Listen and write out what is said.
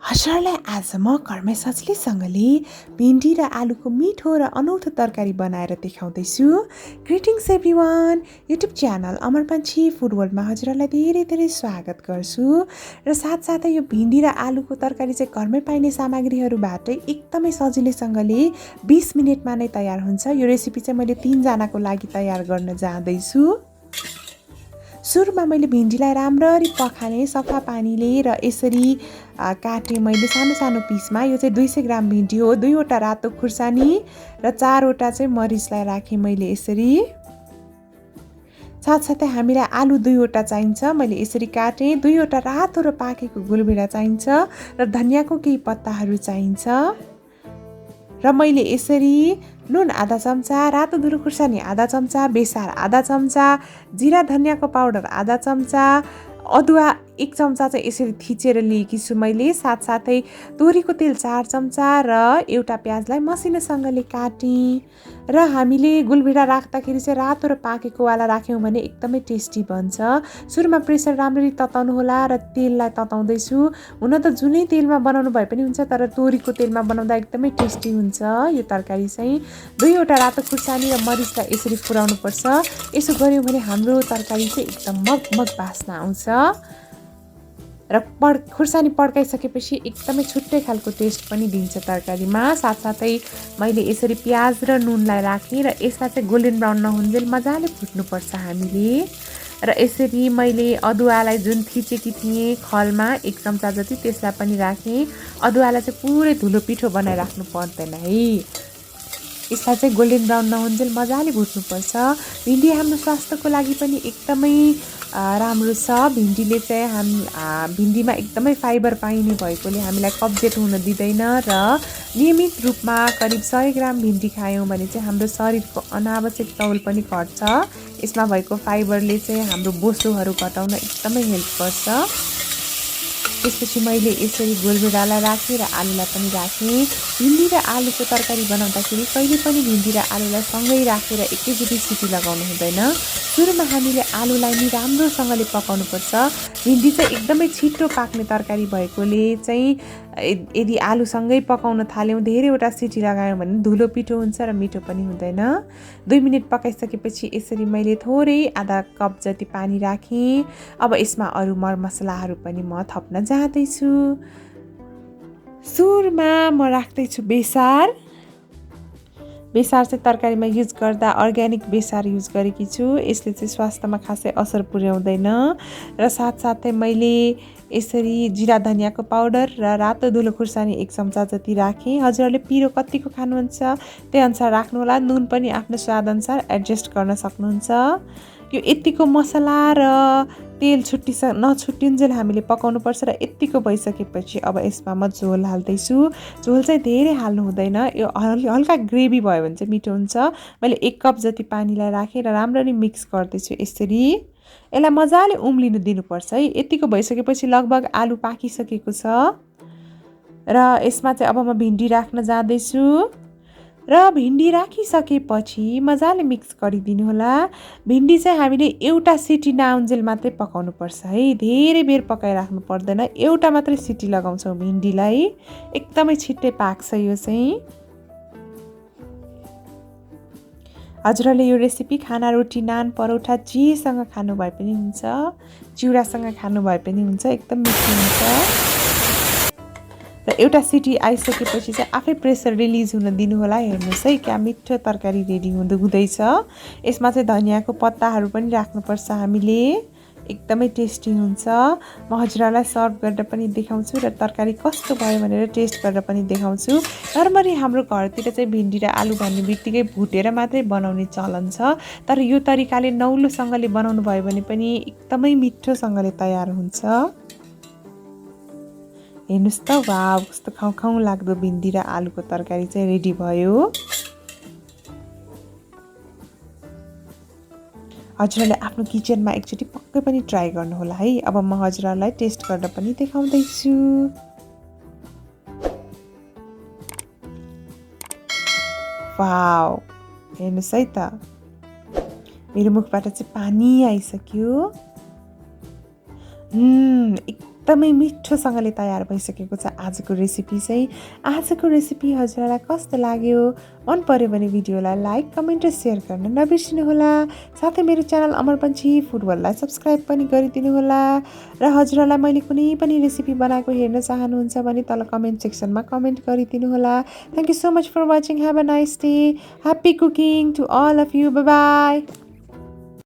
हजुरलाई आज म घरमै सजिलैसँगले भिन्डी र आलुको मिठो र अनौठो तरकारी बनाएर देखाउँदैछु। ग्रिटिङ्स एभ्रिवान, युट्युब च्यानल अमर पन्छी फुड वर्ल्डमा हजुरलाई धेरै धेरै स्वागत गर्छु। र साथसाथै यो भिन्डी र आलुको तरकारी चाहिँ घरमै पाइने सामग्रीहरूबाटै एकदमै सजिलैसँगले 20 मिनेटमा नै तयार हुन्छ। यो रेसिपी चाहिँ मैले 3 जनाको लागि तयार गर्न जाँदैछु। सुरुमा मैले भिन्डीलाई राम्ररी पखालेँ सफा पानीले र यसरी काटेँ मैले सानो सानो पिसमा। यो चाहिँ 200 ग्राम भिन्डी हो। 2वटा रातो खुर्सानी र 4वटा चाहिँ मरिचलाई राखेँ मैले यसरी। साथसाथै हामीलाई आलु 2वटा चाहिन्छ, मैले यसरी काटेँ। 2वटा रातो र पाकेको गुलभेडा चाहिन्छ र धनियाँको केही पत्ताहरू चाहिन्छ। र मैले यसरी नुन आधा चम्चा, रातो धुलो खुर्सानी आधा चम्चा, बेसार आधा चम्चा, जिरा धनियाँको पाउडर आधा चम्चा, अदुवा 1 चम्चा चाहिँ यसरी थिचेर लिएकी छु मैले। साथसाथै तोरीको तेल 4 चम्चा र एउटा प्याजलाई मसिनोसँगले काटेँ। र हामीले गुलभेडा राख्दाखेरि चाहिँ रातो र पाकेको वाला राख्यौँ भने एकदमै टेस्टी बन्छ। सुरुमा प्रेसर राम्ररी तताउनु होला र तेललाई तताउँदैछु। हुन त जुनै तेलमा बनाउनु भए पनि हुन्छ, तर तोरीको तेलमा बनाउँदा एकदमै टेस्टी हुन्छ यो तरकारी चाहिँ। 2वटा रातो खुर्सानी र मरिचलाई यसरी फुराउनुपर्छ। यसो गऱ्यौँ भने हाम्रो तरकारी चाहिँ एकदम मगमग बास्ना आउँछ। र खुर्सानी पड्काइसकेपछि एकदमै छुट्टै खालको टेस्ट पनि दिन्छ तरकारीमा। साथसाथै मैले यसरी प्याज र नुनलाई राखेँ र यसलाई चाहिँ गोल्डन ब्राउन नहुन्जेल मजाले फुट्नुपर्छ हामीले। र यसरी मैले अदुवालाई जुन थिचेकी थिएँ खलमा 1 चम्चा जति, त्यसलाई पनि राखेँ। अदुवालाई चाहिँ पुरै धुलो पिठो बनाइराख्नु पर्दैन है। यसलाई चाहिँ गोल्डन ब्राउन नहुन्जेल मजाले भुट्नुपर्छ। भिन्डी हाम्रो स्वास्थ्यको लागि पनि एकदमै राम्रो छ। भिन्डीले चाहिँ भिन्डीमा एकदमै फाइबर पाइने भएकोले हामीलाई कब्जियत हुन दिँदैन। र नियमित रूपमा करिब 100 ग्राम भिन्डी खायौँ भने चाहिँ हाम्रो शरीरको अनावश्यक तौल पनि घट्छ। यसमा भएको फाइबरले चाहिँ हाम्रो बोसोहरू घटाउन एकदमै हेल्प गर्छ। त्यसपछि मैले यसरी गोलभेडालाई राखेँ र आलुलाई पनि राखेँ। भिन्डी र आलुको तरकारी बनाउँदाखेरि कहिले पनि भिन्डी र आलुलाई सँगै राखेर एकैचोटि सिटी लगाउनु हुँदैन। सुरुमा हामीले आलुलाई नि राम्रोसँगले पकाउनुपर्छ। भिन्डी चाहिँ एकदमै छिटो पाक्ने तरकारी भएकोले चाहिँ यदि आलुसँगै पकाउन थाल्यौँ, धेरैवटा सिटी लगायौँ भने धुलो पिठो हुन्छ र मिठो पनि हुँदैन। 2 मिनट पकाइसकेपछि यसरी मैले थोरै आधा कप जति पानी राखेँ। अब यसमा अरू मरमसलाहरू पनि म थप्न जाँदैछु। सुरुमा म राख्दैछु बेसार। बेसार चाहिँ तरकारीमा युज गर्दा अर्ग्यानिक बेसार युज गरेकी छु। यसले चाहिँ स्वास्थ्यमा खासै असर पुर्याउँदैन। र साथसाथै मैले यसरी जिरा धनियाँको पाउडर र रातो धुलो खुर्सानी 1 चम्चा जति राखेँ। हजुरहरूले पिरो कतिको खानुहुन्छ त्यही अनुसार राख्नुहोला। नुन पनि आफ्नो स्वादअनुसार एडजस्ट गर्न सक्नुहुन्छ। यो यतिको मसला र तेल नछुट्टिन्जेल हामीले पकाउनुपर्छ। र यतिको भइसकेपछि अब यसमा म झोल हाल्दैछु। झोल चाहिँ धेरै हाल्नु हुँदैन। यो हल्का ग्रेभी भयो भने चाहिँ मिठो हुन्छ। मैले 1 कप जति पानीलाई राखेँ र राम्ररी मिक्स गर्दैछु यसरी। यसलाई मजाले उम्लिनु दिनुपर्छ है। यतिको भइसकेपछि लगभग आलु पाकिसकेको छ। र यसमा चाहिँ अब म भिन्डी राख्न जाँदैछु। र भिन्डी राखिसकेपछि मजाले मिक्स गरिदिनु होला। भिन्डी चाहिँ हामीले एउटा सिटी नआउन्जेल मात्रै पकाउनुपर्छ है। धेरै बेर पकाइराख्नु पर्दैन। एउटा मात्रै सिटी लगाउँछौँ भिन्डीलाई, एकदमै छिट्टै पाक्छ यो चाहिँ। हजुरहरूले यो रेसिपी खाना, रोटी, नान, परौठा जेसँग खानु भए पनि हुन्छ, चिउरासँग खानु भए पनि हुन्छ, एकदम मिठो हुन्छ। र एउटा सिटी आइसकेपछि चाहिँ आफै प्रेसर रिलिज हुन दिनु होला। हेर्नुहोस् है क्या मिठो तरकारी रेडी हुँदैछ। यसमा चाहिँ धनियाँको पत्ताहरू पनि राख्नुपर्छ हामीले, एकदमै टेस्टी हुन्छ। म हजुरहरूलाई सर्भ गरेर पनि देखाउँछु र तरकारी कस्तो भयो भनेर टेस्ट गरेर पनि देखाउँछु। नर्मली हाम्रो घरतिर चाहिँ भिन्डी र आलु भन्ने बित्तिकै भुटेर मात्रै बनाउने चलन छ। तर यो तरिकाले नौलोसँगले बनाउनु भयो भने पनि एकदमै मिठोसँगले तयार हुन्छ। हेर्नुहोस् त, वाव कस्तो खाउँ लाग्दो भिन्डी र आलुको तरकारी चाहिँ रेडी भयो। हजुरहरूले आफ्नो किचनमा एकचोटि पक्कै पनि ट्राई गर्नुहोला है। अब म हजुरहरूलाई टेस्ट गरेर पनि देखाउँदैछु। वाव, हेर्नुहोस् है त, मेरो मुखबाट चाहिँ पानी आइसक्यो। एकदमै मिठोसँगले तयार भइसकेको छ आजको रेसिपी चाहिँ। आजको रेसिपी हजुरहरूलाई कस्तो लाग्यो? मन पर्यो भने भिडियोलाई लाइक, कमेन्ट र सेयर गर्न नबिर्सिनुहोला। साथै मेरो च्यानल अमर पन्छी फुड वर्ल्डलाई सब्सक्राइब पनि गरिदिनुहोला। र हजुरहरूलाई मैले कुनै पनि रेसिपी बनाएको हेर्न चाहनुहुन्छ भने तल कमेन्ट सेक्सनमा कमेन्ट गरिदिनुहोला। Thank you so much for watching. Have a nice day. Happy cooking to all of you. Bye by.